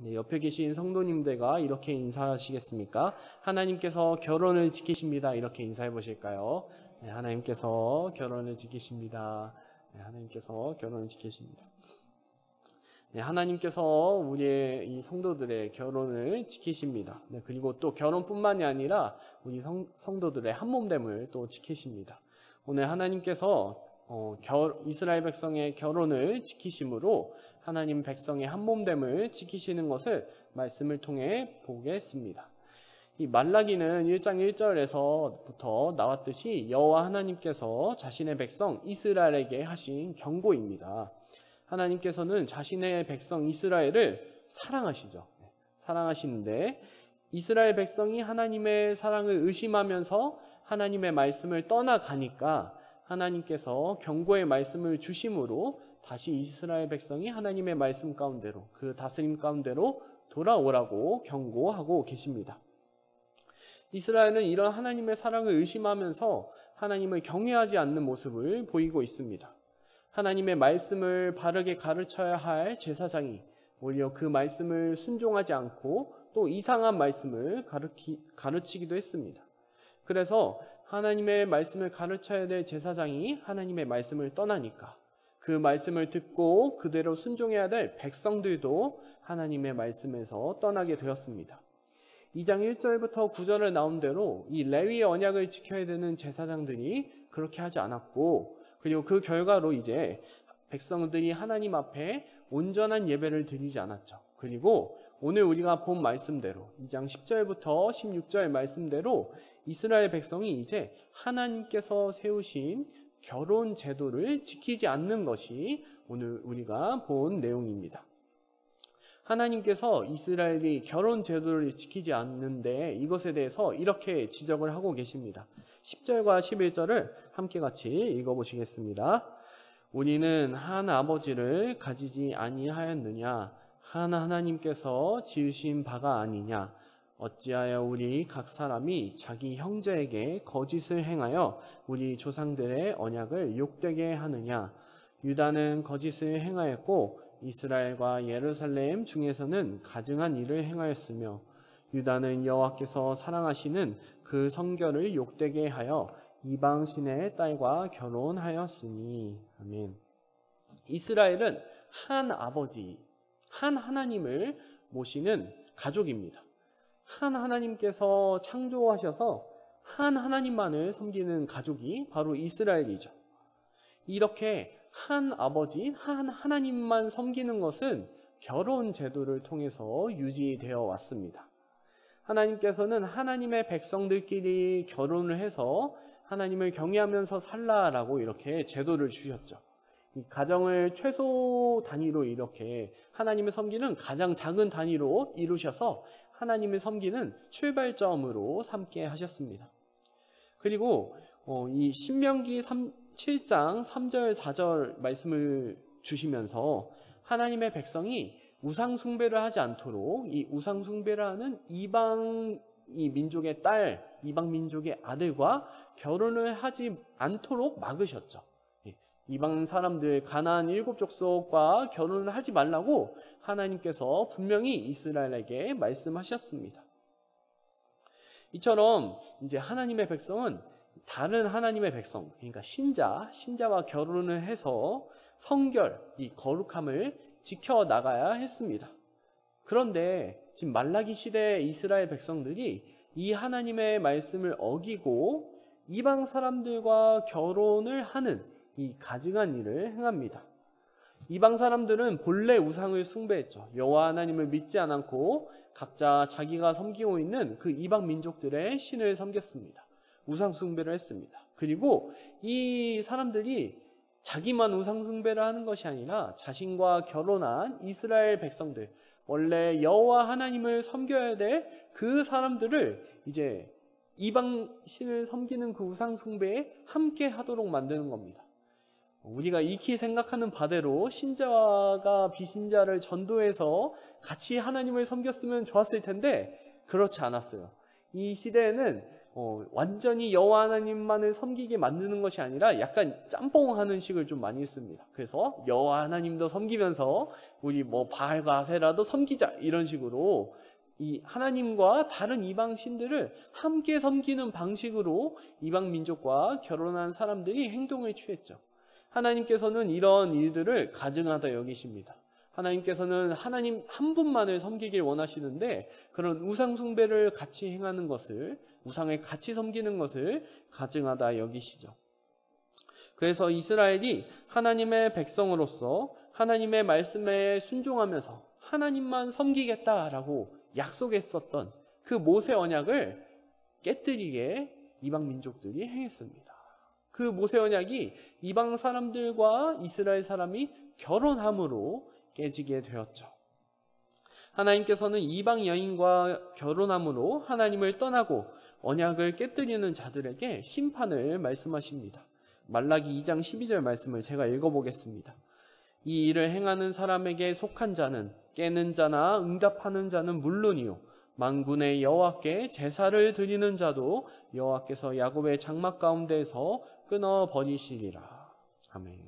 네, 옆에 계신 성도님들과 이렇게 인사하시겠습니까? 하나님께서 결혼을 지키십니다. 이렇게 인사해 보실까요? 네, 하나님께서 결혼을 지키십니다. 네, 하나님께서 결혼을 지키십니다. 네, 하나님께서 우리의 이 성도들의 결혼을 지키십니다. 네, 그리고 또 결혼뿐만이 아니라 우리 성도들의 한몸됨을 또 지키십니다. 오늘 하나님께서 이스라엘 백성의 결혼을 지키심으로 하나님 백성의 한몸됨을 지키시는 것을 말씀을 통해 보겠습니다. 이 말라기는 1장 1절에서부터 나왔듯이 여호와 하나님께서 자신의 백성 이스라엘에게 하신 경고입니다. 하나님께서는 자신의 백성 이스라엘을 사랑하시죠. 사랑하시는데 이스라엘 백성이 하나님의 사랑을 의심하면서 하나님의 말씀을 떠나가니까 하나님께서 경고의 말씀을 주심으로 다시 이스라엘 백성이 하나님의 말씀 가운데로, 그 다스림 가운데로 돌아오라고 경고하고 계십니다. 이스라엘은 이런 하나님의 사랑을 의심하면서 하나님을 경외하지 않는 모습을 보이고 있습니다. 하나님의 말씀을 바르게 가르쳐야 할 제사장이 오히려 그 말씀을 순종하지 않고 또 이상한 말씀을 가르치기도 했습니다. 그래서 하나님의 말씀을 가르쳐야 될 제사장이 하나님의 말씀을 떠나니까 그 말씀을 듣고 그대로 순종해야 될 백성들도 하나님의 말씀에서 떠나게 되었습니다. 2장 1절부터 9절에 나온 대로 이 레위의 언약을 지켜야 되는 제사장들이 그렇게 하지 않았고, 그리고 그 결과로 이제 백성들이 하나님 앞에 온전한 예배를 드리지 않았죠. 그리고 오늘 우리가 본 말씀대로 2장 10절부터 16절 말씀대로 이스라엘 백성이 이제 하나님께서 세우신 결혼 제도를 지키지 않는 것이 오늘 우리가 본 내용입니다. 하나님께서 이스라엘이 결혼 제도를 지키지 않는데 이것에 대해서 이렇게 지적을 하고 계십니다. 10절과 11절을 함께 같이 읽어보시겠습니다. 우리는 한 아버지를 가지지 아니하였느냐? 한 하나님께서 지으신 바가 아니냐? 어찌하여 우리 각 사람이 자기 형제에게 거짓을 행하여 우리 조상들의 언약을 욕되게 하느냐? 유다는 거짓을 행하였고 이스라엘과 예루살렘 중에서는 가증한 일을 행하였으며 유다는 여호와께서 사랑하시는 그 성결을 욕되게 하여 이방신의 딸과 결혼하였으니. 아멘. 이스라엘은 한 아버지, 한 하나님을 모시는 가족입니다. 한 하나님께서 창조하셔서 한 하나님만을 섬기는 가족이 바로 이스라엘이죠. 이렇게 한 아버지, 한 하나님만 섬기는 것은 결혼 제도를 통해서 유지되어 왔습니다. 하나님께서는 하나님의 백성들끼리 결혼을 해서 하나님을 경외하면서 살라라고 이렇게 제도를 주셨죠. 이 가정을 최소 단위로 이렇게 하나님을 섬기는 가장 작은 단위로 이루셔서 하나님을 섬기는 출발점으로 삼게 하셨습니다. 그리고 이 신명기 7장 3절 4절 말씀을 주시면서 하나님의 백성이 우상 숭배를 하지 않도록 이 우상 숭배를 하는 이방 민족의 딸, 이방 민족의 아들과 결혼을 하지 않도록 막으셨죠. 이방 사람들 가나안 7족속과 결혼을 하지 말라고 하나님께서 분명히 이스라엘에게 말씀하셨습니다. 이처럼 이제 하나님의 백성은 다른 하나님의 백성, 그러니까 신자와 결혼을 해서 성결, 이 거룩함을 지켜나가야 했습니다. 그런데 지금 말라기 시대의 이스라엘 백성들이 이 하나님의 말씀을 어기고 이방 사람들과 결혼을 하는 이 가증한 일을 행합니다. 이방 사람들은 본래 우상을 숭배했죠. 여호와 하나님을 믿지 않고 각자 자기가 섬기고 있는 그 이방 민족들의 신을 섬겼습니다. 우상 숭배를 했습니다. 그리고 이 사람들이 자기만 우상 숭배를 하는 것이 아니라 자신과 결혼한 이스라엘 백성들, 원래 여호와 하나님을 섬겨야 될 그 사람들을 이제 이방 신을 섬기는 그 우상 숭배에 함께 하도록 만드는 겁니다. 우리가 익히 생각하는 바대로 신자가 비신자를 전도해서 같이 하나님을 섬겼으면 좋았을 텐데 그렇지 않았어요. 이 시대에는 완전히 여호와 하나님만을 섬기게 만드는 것이 아니라 약간 짬뽕하는 식을 좀 많이 씁니다. 그래서 여호와 하나님도 섬기면서 우리 뭐 바알과 아세라도 섬기자 이런 식으로 이 하나님과 다른 이방 신들을 함께 섬기는 방식으로 이방 민족과 결혼한 사람들이 행동을 취했죠. 하나님께서는 이런 일들을 가증하다 여기십니다. 하나님께서는 하나님 한 분만을 섬기길 원하시는데 그런 우상 숭배를 같이 행하는 것을, 우상을 같이 섬기는 것을 가증하다 여기시죠. 그래서 이스라엘이 하나님의 백성으로서 하나님의 말씀에 순종하면서 하나님만 섬기겠다라고 약속했었던 그 모세 언약을 깨뜨리게 이방 민족들이 행했습니다. 그 모세 언약이 이방 사람들과 이스라엘 사람이 결혼함으로 깨지게 되었죠. 하나님께서는 이방 여인과 결혼함으로 하나님을 떠나고 언약을 깨뜨리는 자들에게 심판을 말씀하십니다. 말라기 2장 12절 말씀을 제가 읽어보겠습니다. 이 일을 행하는 사람에게 속한 자는 깨는 자나 응답하는 자는 물론이요 만군의 여호와께 제사를 드리는 자도 여호와께서 야곱의 장막 가운데에서 끊어 버리시리라. 아멘.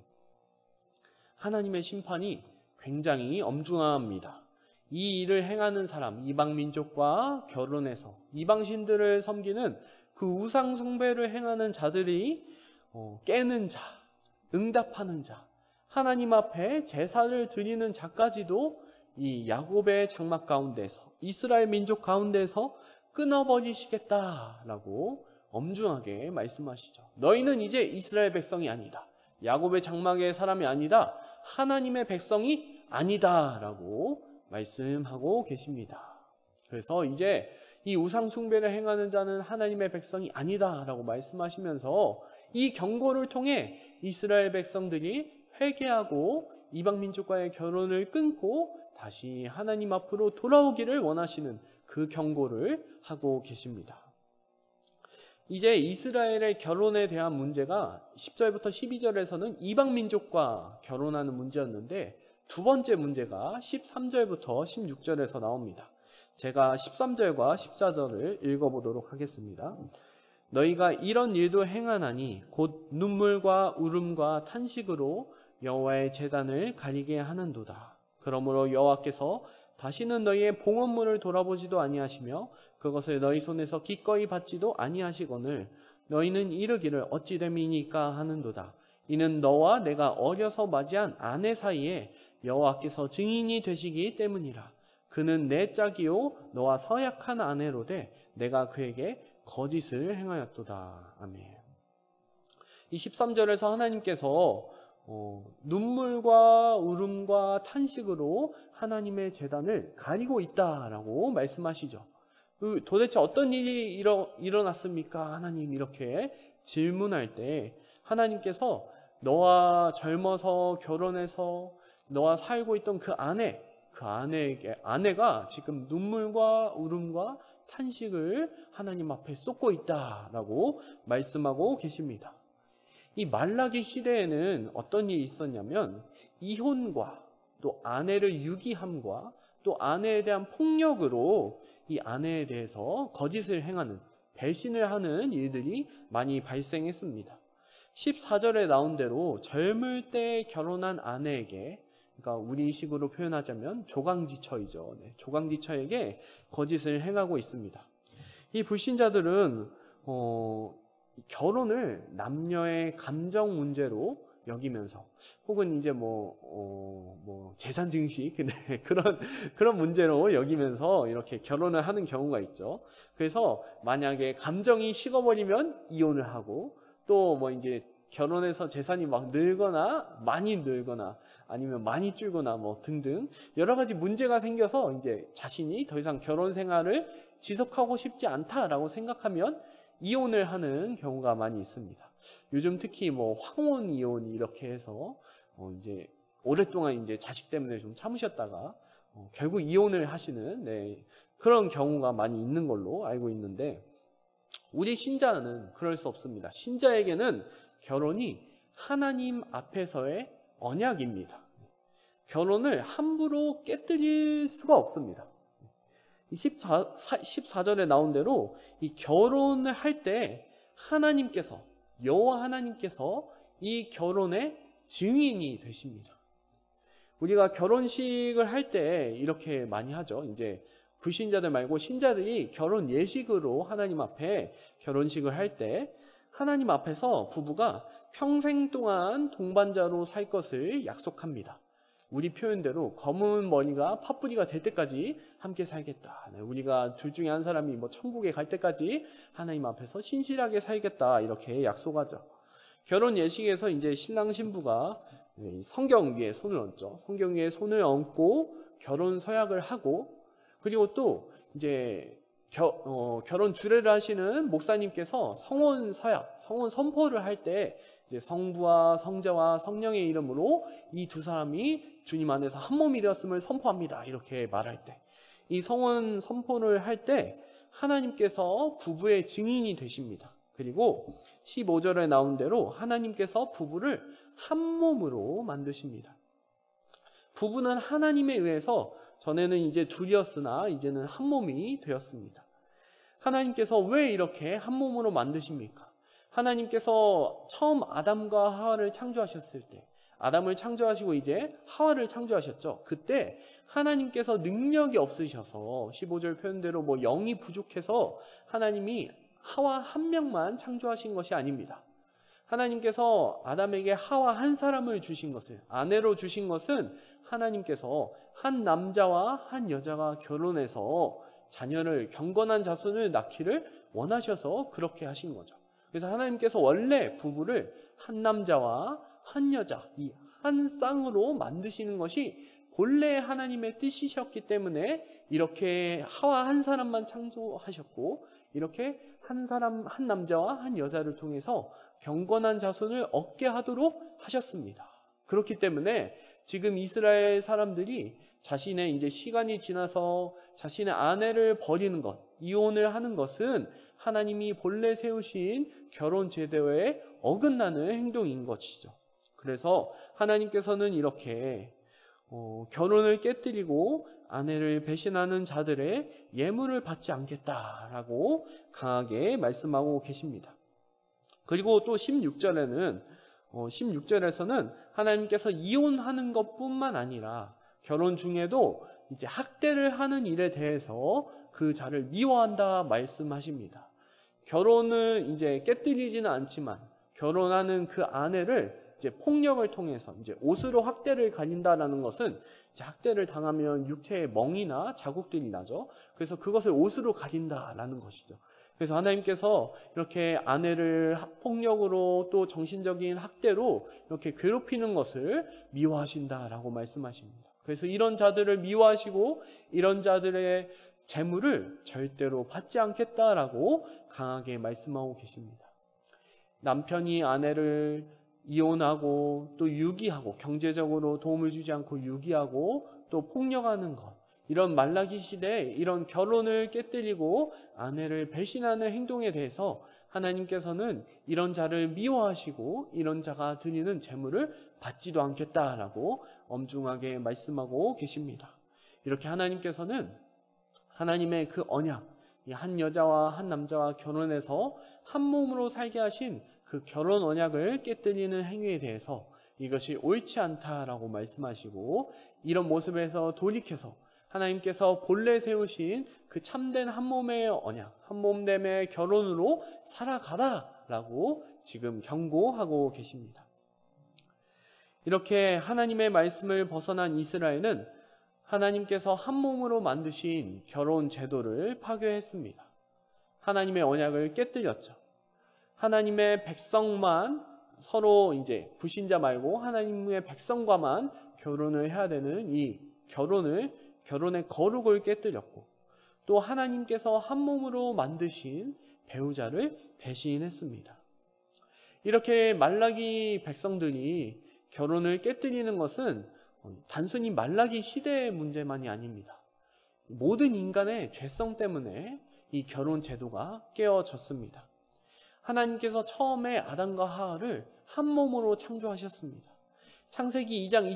하나님의 심판이 굉장히 엄중합니다. 이 일을 행하는 사람, 이방 민족과 결혼해서 이방 신들을 섬기는 그 우상 숭배를 행하는 자들이 깨는 자, 응답하는 자, 하나님 앞에 제사를 드리는 자까지도 이 야곱의 장막 가운데서, 이스라엘 민족 가운데서 끊어버리시겠다라고 엄중하게 말씀하시죠. 너희는 이제 이스라엘 백성이 아니다. 야곱의 장막의 사람이 아니다. 하나님의 백성이 아니다라고 말씀하고 계십니다. 그래서 이제 이 우상 숭배를 행하는 자는 하나님의 백성이 아니다라고 말씀하시면서 이 경고를 통해 이스라엘 백성들이 회개하고 이방 민족과의 결혼을 끊고 다시 하나님 앞으로 돌아오기를 원하시는 그 경고를 하고 계십니다. 이제 이스라엘의 결혼에 대한 문제가 10절부터 12절에서는 이방 민족과 결혼하는 문제였는데 두 번째 문제가 13절부터 16절에서 나옵니다. 제가 13절과 14절을 읽어보도록 하겠습니다. 너희가 이런 일도 행하나니 곧 눈물과 울음과 탄식으로 여호와의 제단을 가리게 하는도다. 그러므로 여호와께서 다시는 너희의 봉헌물을 돌아보지도 아니하시며 그것을 너희 손에서 기꺼이 받지도 아니하시거늘 너희는 이르기를 어찌 됨이니까 하는도다. 이는 너와 내가 어려서 맞이한 아내 사이에 여호와께서 증인이 되시기 때문이라. 그는 내 짝이요 너와 서약한 아내로되 내가 그에게 거짓을 행하였도다. 아멘. 이 13절에서 하나님께서 눈물과 울음과 탄식으로 하나님의 제단을 가리고 있다라고 말씀하시죠. 도대체 어떤 일이 일어났습니까? 하나님 이렇게 질문할 때 하나님께서 너와 젊어서 결혼해서 너와 살고 있던 그 아내가 지금 눈물과 울음과 탄식을 하나님 앞에 쏟고 있다라고 말씀하고 계십니다. 이 말라기 시대에는 어떤 일이 있었냐면 이혼과 또 아내를 유기함과 또 아내에 대한 폭력으로 이 아내에 대해서 거짓을 행하는, 배신을 하는 일들이 많이 발생했습니다. 14절에 나온 대로 젊을 때 결혼한 아내에게, 그러니까 우리식으로 표현하자면 조강지처이죠. 네, 조강지처에게 거짓을 행하고 있습니다. 이 불신자들은 결혼을 남녀의 감정 문제로 여기면서 혹은 이제 재산 증식 그런 문제로 여기면서 이렇게 결혼을 하는 경우가 있죠. 그래서 만약에 감정이 식어버리면 이혼을 하고 또 이제 결혼해서 재산이 막 늘거나 많이 늘거나 아니면 많이 줄거나 등등 여러 가지 문제가 생겨서 이제 자신이 더 이상 결혼 생활을 지속하고 싶지 않다라고 생각하면 이혼을 하는 경우가 많이 있습니다. 요즘 특히 황혼 이혼 이렇게 해서 이제 오랫동안 이제 자식 때문에 좀 참으셨다가 결국 이혼을 하시는 그런 경우가 많이 있는 걸로 알고 있는데 우리 신자는 그럴 수 없습니다. 신자에게는 결혼이 하나님 앞에서의 언약입니다. 결혼을 함부로 깨뜨릴 수가 없습니다. 14절에 나온 대로 이 결혼을 할 때 하나님께서, 여호와 하나님께서 이 결혼의 증인이 되십니다. 우리가 결혼식을 할 때 이렇게 많이 하죠. 이제 불신자들 말고 신자들이 결혼 예식으로 하나님 앞에 결혼식을 할 때 하나님 앞에서 부부가 평생 동안 동반자로 살 것을 약속합니다. 우리 표현대로 검은 머리가 팥뿌리가 될 때까지 함께 살겠다. 우리가 둘 중에 한 사람이 천국에 갈 때까지 하나님 앞에서 신실하게 살겠다. 이렇게 약속하죠. 결혼 예식에서 이제 신랑 신부가 성경 위에 손을 얹죠. 성경 위에 손을 얹고 결혼 서약을 하고, 그리고 또 이제 결혼 주례를 하시는 목사님께서 성혼 서약, 성혼 선포를 할 때 이제 성부와 성자와 성령의 이름으로 이 두 사람이 주님 안에서 한 몸이 되었음을 선포합니다. 이렇게 말할 때, 이 성혼 선포를 할 때 하나님께서 부부의 증인이 되십니다. 그리고 15절에 나온 대로 하나님께서 부부를 한 몸으로 만드십니다. 부부는 하나님에 의해서 전에는 이제 둘이었으나 이제는 한 몸이 되었습니다. 하나님께서 왜 이렇게 한 몸으로 만드십니까? 하나님께서 처음 아담과 하와를 창조하셨을 때, 아담을 창조하시고 이제 하와를 창조하셨죠. 그때 하나님께서 능력이 없으셔서 15절 표현대로 영이 부족해서 하나님이 하와 한 명만 창조하신 것이 아닙니다. 하나님께서 아담에게 하와 한 사람을 주신 것을, 아내로 주신 것은 하나님께서 한 남자와 한 여자가 결혼해서 자녀를, 경건한 자손을 낳기를 원하셔서 그렇게 하신 거죠. 그래서 하나님께서 원래 부부를 한 남자와 한 여자, 이 한 쌍으로 만드시는 것이 본래 하나님의 뜻이셨기 때문에 이렇게 하와 한 사람만 창조하셨고, 이렇게 한 사람, 한 남자와 한 여자를 통해서 경건한 자손을 얻게 하도록 하셨습니다. 그렇기 때문에 지금 이스라엘 사람들이 자신의 이제 시간이 지나서 자신의 아내를 버리는 것, 이혼을 하는 것은 하나님이 본래 세우신 결혼 제도에 어긋나는 행동인 것이죠. 그래서 하나님께서는 이렇게 결혼을 깨뜨리고 아내를 배신하는 자들의 예물을 받지 않겠다라고 강하게 말씀하고 계십니다. 그리고 또 16절에서는 하나님께서 이혼하는 것뿐만 아니라 결혼 중에도 이제 학대를 하는 일에 대해서 그 자를 미워한다 말씀하십니다. 결혼을 이제 깨뜨리지는 않지만 결혼하는 그 아내를 이제 폭력을 통해서 이제 옷으로 학대를 가린다라는 것은 이제 학대를 당하면 육체에 멍이나 자국들이 나죠. 그래서 그것을 옷으로 가린다라는 것이죠. 그래서 하나님께서 이렇게 아내를 폭력으로 또 정신적인 학대로 이렇게 괴롭히는 것을 미워하신다라고 말씀하십니다. 그래서 이런 자들을 미워하시고 이런 자들의 재물을 절대로 받지 않겠다라고 강하게 말씀하고 계십니다. 남편이 아내를 이혼하고 또 유기하고, 경제적으로 도움을 주지 않고 유기하고 또 폭력하는 것, 이런 말라기 시대에 이런 결혼을 깨뜨리고 아내를 배신하는 행동에 대해서 하나님께서는 이런 자를 미워하시고 이런 자가 드리는 재물을 받지도 않겠다라고 엄중하게 말씀하고 계십니다. 이렇게 하나님께서는 하나님의 그 언약, 한 여자와 한 남자와 결혼해서 한 몸으로 살게 하신 그 결혼 언약을 깨뜨리는 행위에 대해서 이것이 옳지 않다라고 말씀하시고, 이런 모습에서 돌이켜서 하나님께서 본래 세우신 그 참된 한 몸의 언약, 한 몸됨의 결혼으로 살아가라라고 지금 경고하고 계십니다. 이렇게 하나님의 말씀을 벗어난 이스라엘은 하나님께서 한 몸으로 만드신 결혼 제도를 파괴했습니다. 하나님의 언약을 깨뜨렸죠. 하나님의 백성만, 서로 이제 불신자 말고 하나님의 백성과만 결혼을 해야 되는 이 결혼의 거룩을 깨뜨렸고, 또 하나님께서 한 몸으로 만드신 배우자를 배신했습니다. 이렇게 말라기 백성들이 결혼을 깨뜨리는 것은 단순히 말라기 시대의 문제만이 아닙니다. 모든 인간의 죄성 때문에 이 결혼 제도가 깨어졌습니다. 하나님께서 처음에 아담과 하와를 한 몸으로 창조하셨습니다. 창세기 2장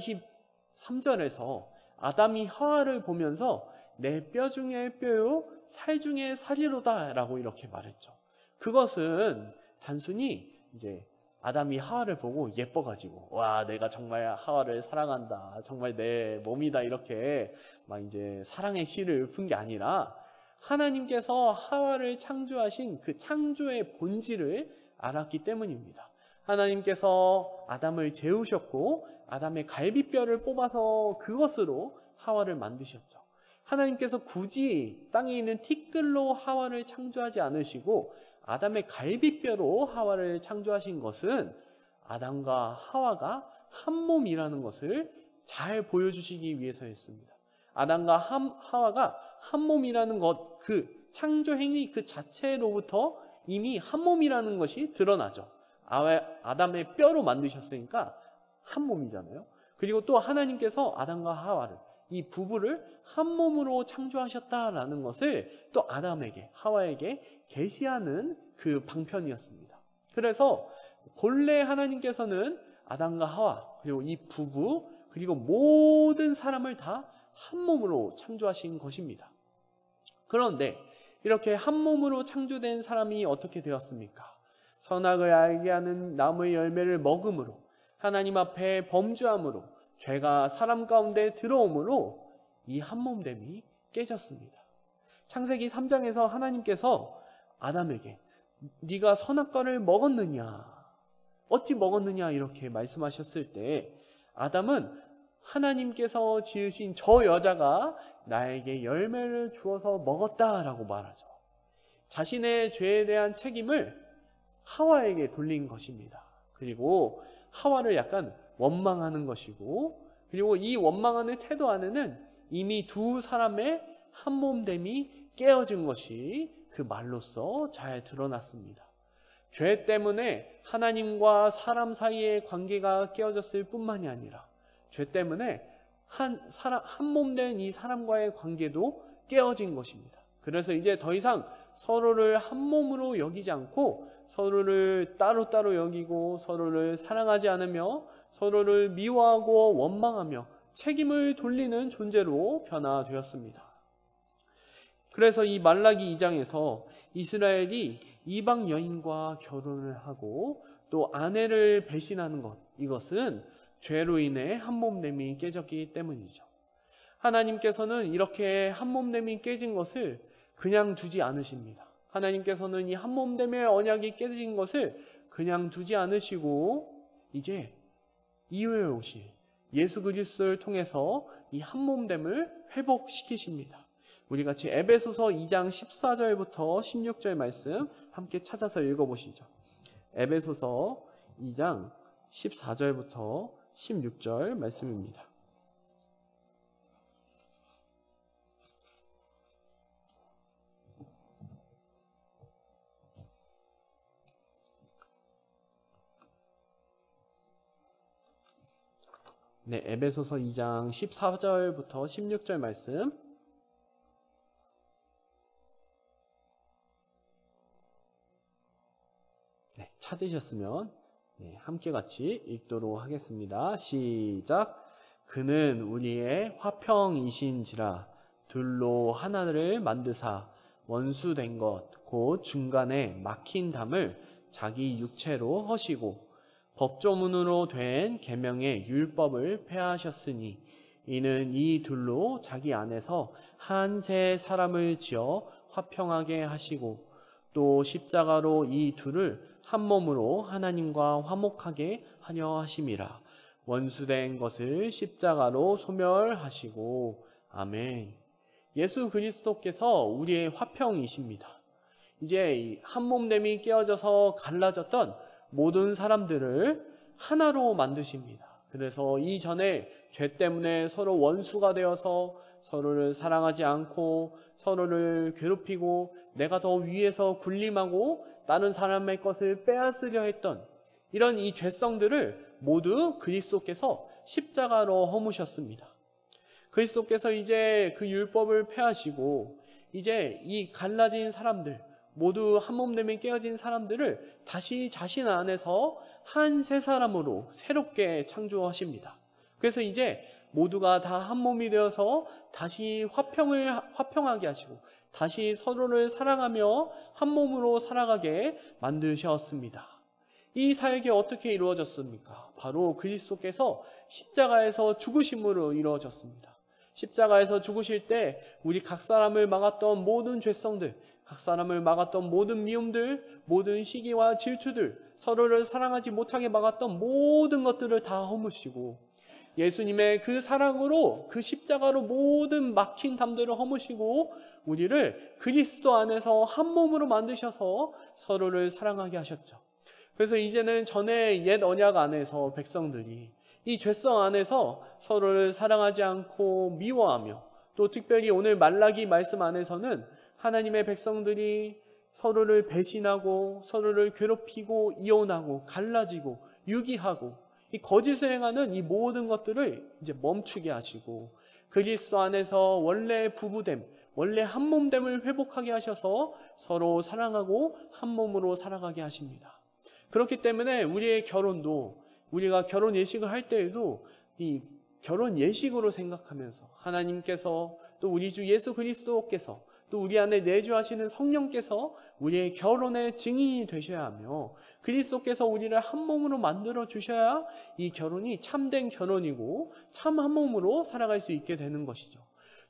23절에서 아담이 하와를 보면서 내 뼈 중에 뼈요 살 중에 살이로다 라고 이렇게 말했죠. 그것은 단순히 이제 아담이 하와를 보고 예뻐가지고 와 내가 정말 하와를 사랑한다, 정말 내 몸이다 이렇게 막 이제 사랑의 씨를 푼 게 아니라 하나님께서 하와를 창조하신 그 창조의 본질을 알았기 때문입니다. 하나님께서 아담을 재우셨고 아담의 갈비뼈를 뽑아서 그것으로 하와를 만드셨죠. 하나님께서 굳이 땅에 있는 티끌로 하와를 창조하지 않으시고 아담의 갈비뼈로 하와를 창조하신 것은 아담과 하와가 한 몸이라는 것을 잘 보여주시기 위해서였습니다. 아담과 하와가 한 몸이라는 것, 그 창조 행위 그 자체로부터 이미 한 몸이라는 것이 드러나죠. 아담의 뼈로 만드셨으니까 한 몸이잖아요. 그리고 또 하나님께서 아담과 하와를, 이 부부를 한 몸으로 창조하셨다라는 것을 또 아담에게, 하와에게 계시하는 그 방편이었습니다. 그래서 본래 하나님께서는 아담과 하와, 그리고 이 부부, 그리고 모든 사람을 다 한 몸으로 창조하신 것입니다. 그런데 이렇게 한 몸으로 창조된 사람이 어떻게 되었습니까? 선악을 알게 하는 나무의 열매를 먹음으로, 하나님 앞에 범죄함으로, 죄가 사람 가운데 들어오므로 이 한 몸됨이 깨졌습니다. 창세기 3장에서 하나님께서 아담에게 네가 선악과를 먹었느냐, 어찌 먹었느냐 이렇게 말씀하셨을 때 아담은 하나님께서 지으신 저 여자가 나에게 열매를 주어서 먹었다라고 말하죠. 자신의 죄에 대한 책임을 하와에게 돌린 것입니다. 그리고 하와를 약간 원망하는 것이고, 그리고 이 원망하는 태도 안에는 이미 두 사람의 한 몸됨이 깨어진 것이 그 말로써 잘 드러났습니다. 죄 때문에 하나님과 사람 사이의 관계가 깨어졌을 뿐만이 아니라 죄 때문에 한 몸된 이 사람과의 관계도 깨어진 것입니다. 그래서 이제 더 이상 서로를 한 몸으로 여기지 않고 서로를 따로따로 여기고 서로를 사랑하지 않으며 서로를 미워하고 원망하며 책임을 돌리는 존재로 변화되었습니다. 그래서 이 말라기 2장에서 이스라엘이 이방 여인과 결혼을 하고 또 아내를 배신하는 것, 이것은 죄로 인해 한 몸됨이 깨졌기 때문이죠. 하나님께서는 이렇게 한 몸됨이 깨진 것을 그냥 두지 않으십니다. 하나님께서는 이 한 몸됨의 언약이 깨진 것을 그냥 두지 않으시고 이제 이후에 오실 예수 그리스도를 통해서 이 한 몸됨을 회복시키십니다. 우리 같이 에베소서 2장 14절부터 16절 말씀 함께 찾아서 읽어보시죠. 에베소서 2장 14절부터 16절 말씀입니다. 네, 에베소서 2장 14절부터 16절 말씀. 네, 찾으셨으면 함께 같이 읽도록 하겠습니다. 시작. 그는 우리의 화평이신지라 둘로 하나를 만드사 원수된 것 곧 중간에 막힌 담을 자기 육체로 허시고 법조문으로 된 계명의 율법을 폐하셨으니 이는 이 둘로 자기 안에서 한 새 사람을 지어 화평하게 하시고 또 십자가로 이 둘을 한 몸으로 하나님과 화목하게 하려 하심이라. 원수된 것을 십자가로 소멸하시고. 아멘. 예수 그리스도께서 우리의 화평이십니다. 이제 한 몸됨이 깨어져서 갈라졌던 모든 사람들을 하나로 만드십니다. 그래서 이전에 죄 때문에 서로 원수가 되어서 서로를 사랑하지 않고 서로를 괴롭히고 내가 더 위에서 군림하고 다른 사람의 것을 빼앗으려 했던 이런 이 죄성들을 모두 그리스도께서 십자가로 허무셨습니다. 그리스도께서 이제 그 율법을 폐하시고 이제 이 갈라진 사람들, 모두 한 몸됨이 깨어진 사람들을 다시 자신 안에서 한 새 사람으로 새롭게 창조하십니다. 그래서 이제 모두가 다 한 몸이 되어서 다시 화평하게 하시고 다시 서로를 사랑하며 한 몸으로 살아가게 만드셨습니다. 이 사역이 어떻게 이루어졌습니까? 바로 그리스도께서 십자가에서 죽으심으로 이루어졌습니다. 십자가에서 죽으실 때 우리 각 사람을 막았던 모든 죄성들, 각 사람을 막았던 모든 미움들, 모든 시기와 질투들, 서로를 사랑하지 못하게 막았던 모든 것들을 다 허무시고 예수님의 그 사랑으로 그 십자가로 모든 막힌 담들을 허무시고 우리를 그리스도 안에서 한 몸으로 만드셔서 서로를 사랑하게 하셨죠. 그래서 이제는 전에 옛 언약 안에서 백성들이 이 죄성 안에서 서로를 사랑하지 않고 미워하며 또 특별히 오늘 말라기 말씀 안에서는 하나님의 백성들이 서로를 배신하고 서로를 괴롭히고 이혼하고 갈라지고 유기하고 이 거짓을 행하는 이 모든 것들을 이제 멈추게 하시고 그리스도 안에서 원래 부부됨, 원래 한 몸됨을 회복하게 하셔서 서로 사랑하고 한 몸으로 살아가게 하십니다. 그렇기 때문에 우리의 결혼도 우리가 결혼 예식을 할 때에도 이 결혼 예식으로 생각하면서 하나님께서 또 우리 주 예수 그리스도께서 또 우리 안에 내주하시는 성령께서 우리의 결혼의 증인이 되셔야 하며 그리스도께서 우리를 한 몸으로 만들어 주셔야 이 결혼이 참된 결혼이고 참 한 몸으로 살아갈 수 있게 되는 것이죠.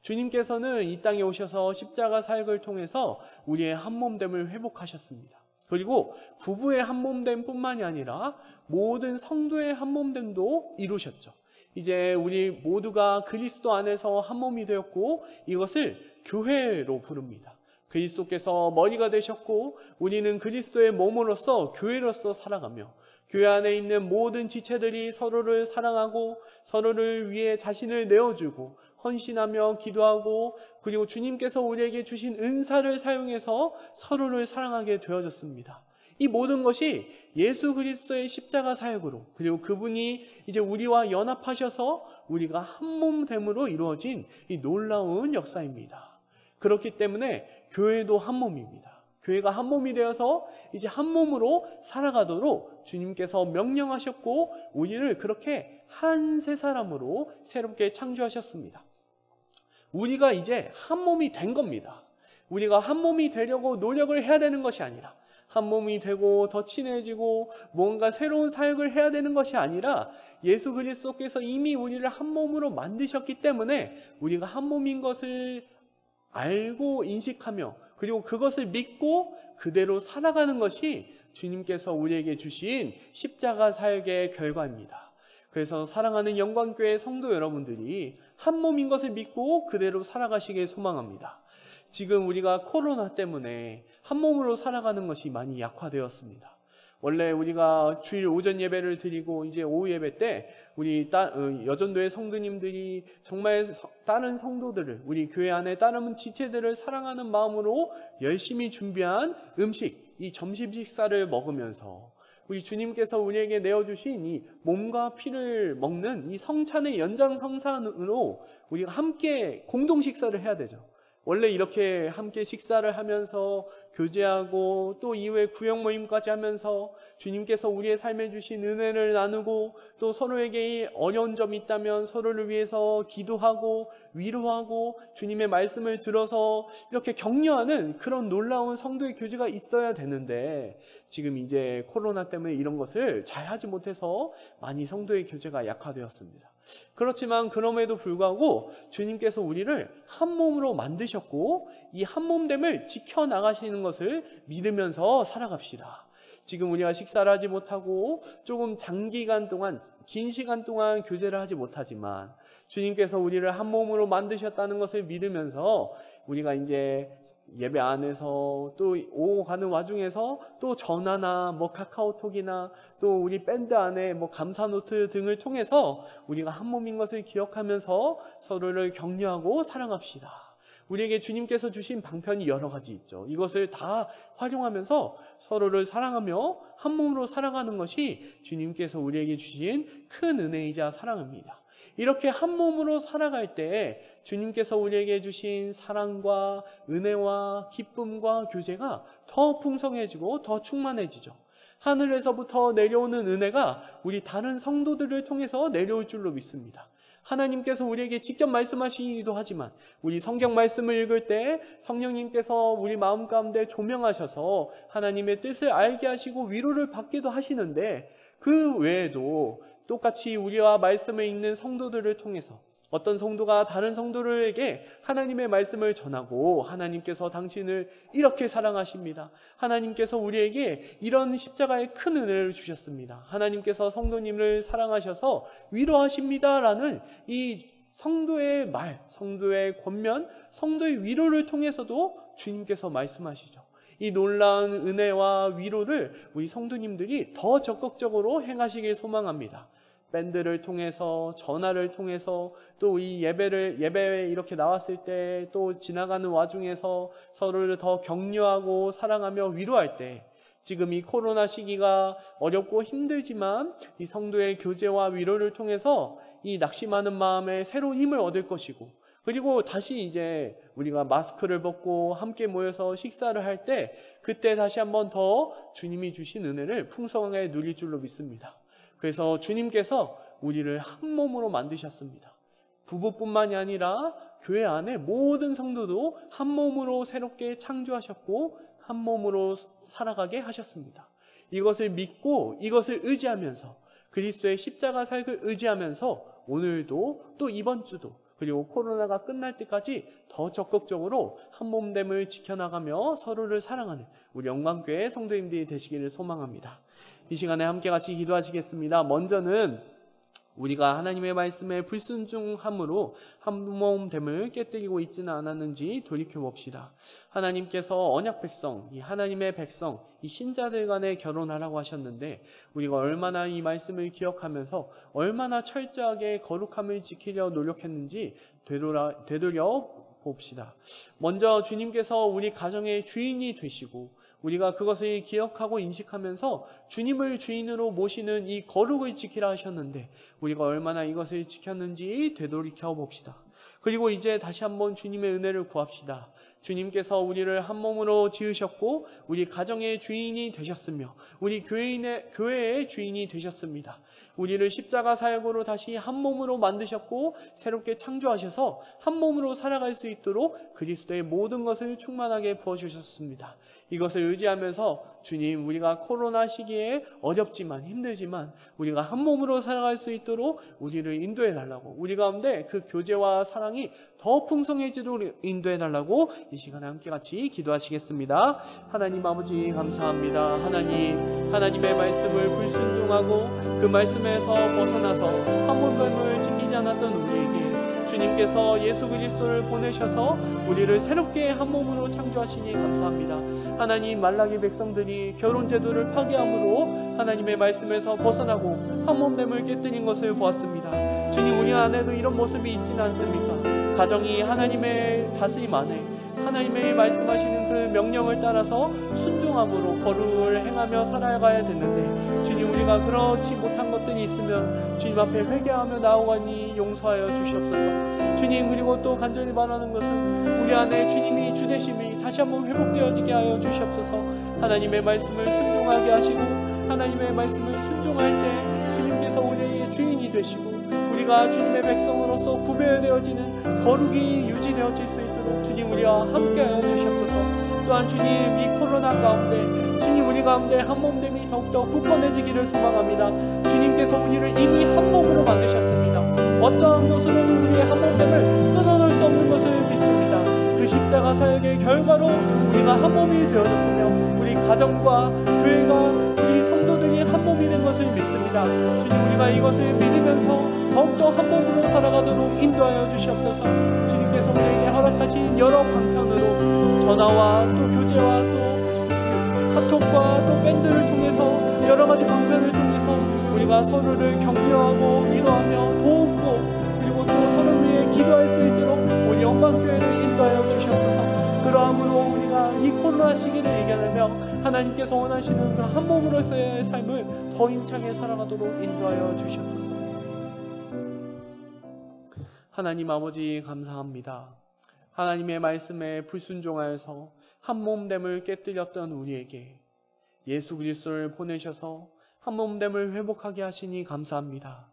주님께서는 이 땅에 오셔서 십자가 사역을 통해서 우리의 한 몸됨을 회복하셨습니다. 그리고 부부의 한 몸됨 뿐만이 아니라 모든 성도의 한 몸됨도 이루셨죠. 이제 우리 모두가 그리스도 안에서 한 몸이 되었고 이것을 교회로 부릅니다. 그리스도께서 머리가 되셨고 우리는 그리스도의 몸으로서 교회로서 살아가며 교회 안에 있는 모든 지체들이 서로를 사랑하고 서로를 위해 자신을 내어주고 헌신하며 기도하고 그리고 주님께서 우리에게 주신 은사를 사용해서 서로를 사랑하게 되어졌습니다. 이 모든 것이 예수 그리스도의 십자가 사역으로 그리고 그분이 이제 우리와 연합하셔서 우리가 한 몸됨으로 이루어진 이 놀라운 역사입니다. 그렇기 때문에 교회도 한 몸입니다. 교회가 한 몸이 되어서 이제 한 몸으로 살아가도록 주님께서 명령하셨고 우리를 그렇게 한 세 사람으로 새롭게 창조하셨습니다. 우리가 이제 한 몸이 된 겁니다. 우리가 한 몸이 되려고 노력을 해야 되는 것이 아니라 한 몸이 되고 더 친해지고 뭔가 새로운 사역을 해야 되는 것이 아니라 예수 그리스도께서 이미 우리를 한 몸으로 만드셨기 때문에 우리가 한 몸인 것을 알고 인식하며 그리고 그것을 믿고 그대로 살아가는 것이 주님께서 우리에게 주신 십자가 사역의 결과입니다. 그래서 사랑하는 영광교회 성도 여러분들이 한 몸인 것을 믿고 그대로 살아가시길 소망합니다. 지금 우리가 코로나 때문에 한 몸으로 살아가는 것이 많이 약화되었습니다. 원래 우리가 주일 오전 예배를 드리고 이제 오후 예배 때 우리 여전도의 성도님들이 정말 다른 성도들을 우리 교회 안에 다른 지체들을 사랑하는 마음으로 열심히 준비한 음식, 이 점심 식사를 먹으면서 우리 주님께서 우리에게 내어주신 이 몸과 피를 먹는 이 성찬의 연장성산으로 우리가 함께 공동 식사를 해야 되죠. 원래 이렇게 함께 식사를 하면서 교제하고 또 이후에 구역 모임까지 하면서 주님께서 우리의 삶에 주신 은혜를 나누고 또 서로에게 어려운 점이 있다면 서로를 위해서 기도하고 위로하고 주님의 말씀을 들어서 이렇게 격려하는 그런 놀라운 성도의 교제가 있어야 되는데 지금 이제 코로나 때문에 이런 것을 잘 하지 못해서 많이 성도의 교제가 약화되었습니다. 그렇지만 그럼에도 불구하고 주님께서 우리를 한 몸으로 만드셨고 이 한 몸됨을 지켜나가시는 것을 믿으면서 살아갑시다. 지금 우리가 식사를 하지 못하고 조금 장기간 동안 긴 시간 동안 교제를 하지 못하지만 주님께서 우리를 한 몸으로 만드셨다는 것을 믿으면서 우리가 이제 예배 안에서 또 오고 가는 와중에서 또 전화나 뭐 카카오톡이나 또 우리 밴드 안에 뭐 감사노트 등을 통해서 우리가 한 몸인 것을 기억하면서 서로를 격려하고 사랑합시다. 우리에게 주님께서 주신 방편이 여러 가지 있죠. 이것을 다 활용하면서 서로를 사랑하며 한 몸으로 살아가는 것이 주님께서 우리에게 주신 큰 은혜이자 사랑입니다. 이렇게 한 몸으로 살아갈 때 주님께서 우리에게 주신 사랑과 은혜와 기쁨과 교제가 더 풍성해지고 더 충만해지죠. 하늘에서부터 내려오는 은혜가 우리 다른 성도들을 통해서 내려올 줄로 믿습니다. 하나님께서 우리에게 직접 말씀하시기도 하지만 우리 성경 말씀을 읽을 때 성령님께서 우리 마음 가운데 조명하셔서 하나님의 뜻을 알게 하시고 위로를 받기도 하시는데, 그 외에도 똑같이 우리와 말씀을 읽는 성도들을 통해서 어떤 성도가 다른 성도들에게 하나님의 말씀을 전하고, 하나님께서 당신을 이렇게 사랑하십니다, 하나님께서 우리에게 이런 십자가의 큰 은혜를 주셨습니다, 하나님께서 성도님을 사랑하셔서 위로하십니다 라는 이 성도의 말, 성도의 권면, 성도의 위로를 통해서도 주님께서 말씀하시죠. 이 놀라운 은혜와 위로를 우리 성도님들이 더 적극적으로 행하시길 소망합니다. 밴드를 통해서, 전화를 통해서, 또 이 예배에 이렇게 나왔을 때, 또 지나가는 와중에서 서로를 더 격려하고 사랑하며 위로할 때, 지금 이 코로나 시기가 어렵고 힘들지만 이 성도의 교제와 위로를 통해서 이 낙심하는 마음에 새로운 힘을 얻을 것이고, 그리고 다시 이제 우리가 마스크를 벗고 함께 모여서 식사를 할 때, 그때 다시 한번 더 주님이 주신 은혜를 풍성하게 누릴 줄로 믿습니다. 그래서 주님께서 우리를 한 몸으로 만드셨습니다. 부부뿐만이 아니라 교회 안에 모든 성도도 한 몸으로 새롭게 창조하셨고 한 몸으로 살아가게 하셨습니다. 이것을 믿고 이것을 의지하면서, 그리스도의 십자가 사역을 의지하면서 오늘도 또 이번 주도, 그리고 코로나가 끝날 때까지 더 적극적으로 한몸됨을 지켜나가며 서로를 사랑하는 우리 영광교회 성도님들이 되시기를 소망합니다. 이 시간에 함께 같이 기도하시겠습니다. 먼저는 우리가 하나님의 말씀에 불순종함으로 한몸됨을 깨뜨리고 있지는 않았는지 돌이켜봅시다. 하나님께서 언약 백성, 이 하나님의 백성, 이 신자들 간에 결혼하라고 하셨는데, 우리가 얼마나 이 말씀을 기억하면서 얼마나 철저하게 거룩함을 지키려 노력했는지 되돌려 봅시다. 먼저 주님께서 우리 가정의 주인이 되시고, 우리가 그것을 기억하고 인식하면서 주님을 주인으로 모시는 이 거룩을 지키라 하셨는데, 우리가 얼마나 이것을 지켰는지 되돌이켜 봅시다. 그리고 이제 다시 한번 주님의 은혜를 구합시다. 주님께서 우리를 한 몸으로 지으셨고 우리 가정의 주인이 되셨으며 우리 교회의 주인이 되셨습니다. 우리를 십자가 사역으로 다시 한 몸으로 만드셨고 새롭게 창조하셔서 한 몸으로 살아갈 수 있도록 그리스도의 모든 것을 충만하게 부어주셨습니다. 이것을 의지하면서 주님, 우리가 코로나 시기에 어렵지만 힘들지만 우리가 한 몸으로 살아갈 수 있도록 우리를 인도해 달라고, 우리 가운데 그 교제와 사랑이 더 풍성해지도록 인도해 달라고 이 시간에 함께 같이 기도하시겠습니다. 하나님 아버지 감사합니다. 하나님의 말씀을 불순종하고 그 말씀에서 벗어나서 한 몸됨을 지키지 않았던 우리에게 주님께서 예수 그리스도를 보내셔서 우리를 새롭게 한 몸으로 창조하시니 감사합니다. 하나님, 말라기 백성들이 결혼 제도를 파괴함으로 하나님의 말씀에서 벗어나고 한 몸됨을 깨뜨린 것을 보았습니다. 주님, 우리 안에도 이런 모습이 있지는 않습니까? 가정이 하나님의 다스림 안에 하나님의 말씀하시는 그 명령을 따라서 순종함으로 거룩을 행하며 살아가야 되는데, 주님, 우리가 그렇지 못한 것들이 있으면 주님 앞에 회개하며 나오가니 용서하여 주시옵소서. 주님, 그리고 또 간절히 바라는 것은 우리 안에 주님이 주되심이 다시 한번 회복되어지게 하여 주시옵소서. 하나님의 말씀을 순종하게 하시고 하나님의 말씀을 순종할 때 주님께서 우리의 주인이 되시고 우리가 주님의 백성으로서 구별되어지는 거룩이 유지되어질 수 있도록 주님, 우리와 함께하여 주시옵소서. 또한 주님, 이 코로나 가운데 주님, 우리 가운데 한 몸됨이 더욱더 굳건해지기를 소망합니다. 주님께서 우리를 이미 한 몸으로 만드셨습니다. 어떠한 것으로도 우리의 한 몸됨을 끊어놓을 수 없는 것을 믿습니다. 그 십자가 사역의 결과로 우리가 한 몸이 되어졌으며 우리 가정과 교회가, 우리 성도들이 한 몸이 된 것을 믿습니다. 주님, 우리가 이것을 믿으면서 더욱더 한 몸으로 살아가도록 인도하여 주시옵소서. 주님께서 우리에게 허락하신 여러 방편으로 전화와 또 교제와 또 카톡과 또 밴드를 통해서 여러 가지 방편을 통해서 우리가 서로를 격려하고 위로하며 돕고 그리고 또 서로를 위해 기도할 수 있도록 우리 영광교회를 인도하여 주시옵소서. 그러함으로 우리가 이 코로나 시기를 이겨내며 하나님께서 원하시는 그 한 몸으로서의 삶을 더 힘차게 살아가도록 인도하여 주시옵소서. 하나님 아버지 감사합니다. 하나님의 말씀에 불순종하여서 한 몸됨을 깨뜨렸던 우리에게 예수 그리스도를 보내셔서 한 몸됨을 회복하게 하시니 감사합니다.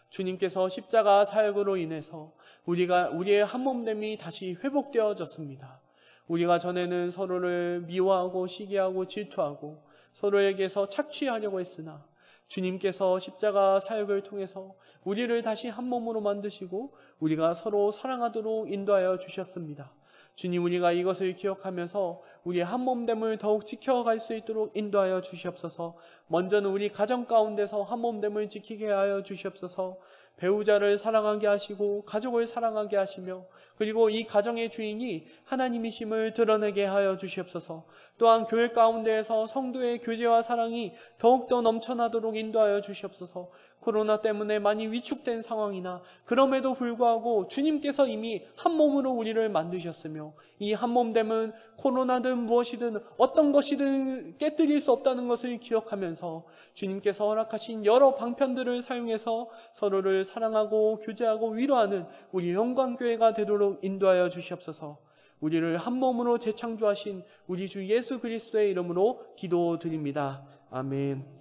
주님께서 십자가 사역으로 인해서 우리의 한몸됨이 다시 회복되어졌습니다. 우리가 전에는 서로를 미워하고 시기하고 질투하고 서로에게서 착취하려고 했으나 주님께서 십자가 사역을 통해서 우리를 다시 한 몸으로 만드시고 우리가 서로 사랑하도록 인도하여 주셨습니다. 주님, 우리가 이것을 기억하면서 우리의 한몸됨을 더욱 지켜갈 수 있도록 인도하여 주시옵소서. 먼저는 우리 가정 가운데서 한몸됨을 지키게 하여 주시옵소서. 배우자를 사랑하게 하시고 가족을 사랑하게 하시며 그리고 이 가정의 주인이 하나님이심을 드러내게 하여 주시옵소서. 또한 교회 가운데에서 성도의 교제와 사랑이 더욱더 넘쳐나도록 인도하여 주시옵소서. 코로나 때문에 많이 위축된 상황이나 그럼에도 불구하고 주님께서 이미 한 몸으로 우리를 만드셨으며 이 한몸됨은 코로나든 무엇이든 어떤 것이든 깨뜨릴 수 없다는 것을 기억하면서 주님께서 허락하신 여러 방편들을 사용해서 서로를 사랑하고 교제하고 위로하는 우리 영광교회가 되도록 인도하여 주시옵소서. 우리를 한 몸으로 재창조하신 우리 주 예수 그리스도의 이름으로 기도드립니다. 아멘.